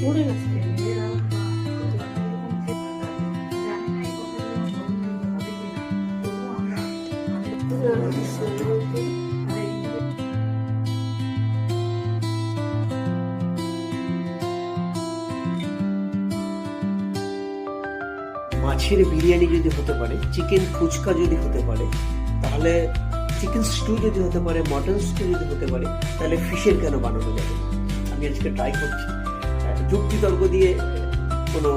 পড়ে গেছে। মাছের বিরিয়ানি যদি হতে পারে, চিকেন ফুচকা যদি হতে পারে, তাহলে চিকেন স্টু যদি হতে পারে, মটন স্টু যদি হতে পারে, তাহলে ফিশের কেন বানানো যাবে? আমি আজকে ট্রাই করছি। যুক্তি তর্ক দিয়ে কোনো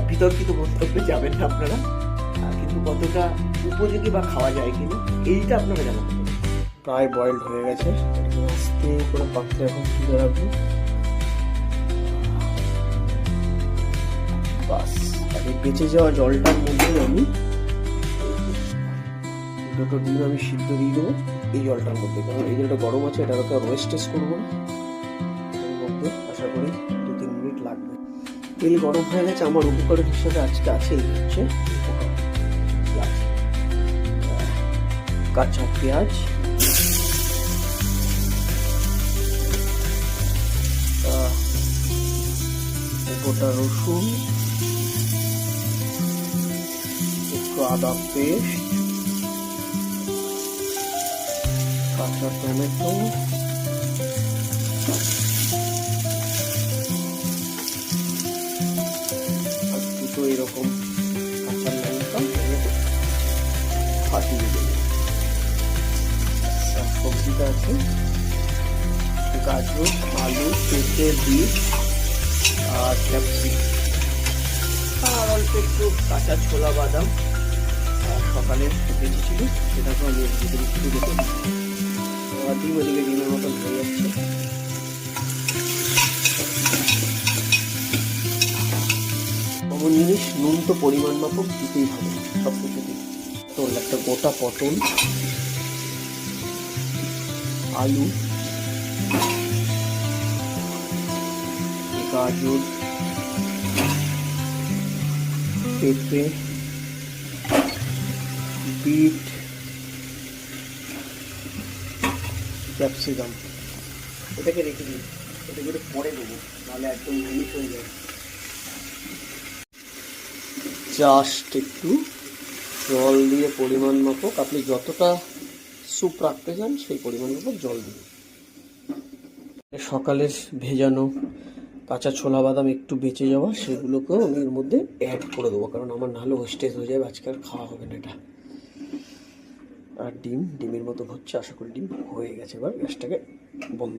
বিতর্কিত মন্তব্যে যাবেন না আপনারা, কিন্তু কতটা উপযোগী বা খাওয়া যায় কিনা এইটা আপনারা জানাতে পারেন। প্রায় বয়েলড হয়ে গেছে, আস্তে করে পাত্রে এখন তুলে রাখবো। বাস, আর এই বেঁচে যাওয়া জলটার মধ্যে আমি দুটো ডিম আমি সিদ্ধ দিয়ে দেবো এই জলটার মধ্যে, কারণ এই জলটা গরম আছে, এটা তো রোস্ট করবো না। এর মধ্যে আশা করি 2-3 মিনিট লাগবে। তেল গরম হয়ে গেছে। আমার উপকরণ হিসেবে আজকে আছে এই হচ্ছে কাঁচা পেঁয়াজ, গোটা রসুন, একটু আদা পেস্ট, কাঁচা টমেটো, আর দুটো এরকম কাঁচা লঙ্কা ফাটিয়ে দেবো। সবজিটা আছে গাজর, আলু, পেঁপে, বিট আর ক্যাপসিকাম, আর অল্প একটু কাঁচা ছোলা বাদাম সকালে বেঁচেছিল, সেটাকে আমি ভিতরে একটু দেখে আর ডিম, ওদিকে ডিমের মতন হয়ে যাচ্ছে। কমন জিনিস, নুন তো পরিমাণ মাপক দিতেই হবে সব কিছুতে। তো একটা গোটা পটল, আলু, গাজর, পেঁপে, বিট, ক্যাপসিকাম, এটাকে রেখে দিই। এটাকে পরে দেবো, নাহলে একদম মিক্স হয়ে যাবে। জাস্ট একটু জল দিয়ে পরিমাণ মাপক, আপনি যতটা স্যুপ রাখতে চান সেই পরিমাণ মাপক জল দিন। সকালের ভেজানো কাঁচা ছোলা বাদাম একটু বেঁচে যাওয়া, সেগুলোকেও আমি এর মধ্যে অ্যাড করে দেবো, কারণ আমার নাহলে ওয়েস্টেজ হয়ে যাবে, আজকে আর খাওয়া হবে না এটা। আর ডিমের মতো হচ্ছে, আশা করি ডিম হয়ে গেছে। এবার গ্যাসটাকে বন্ধ।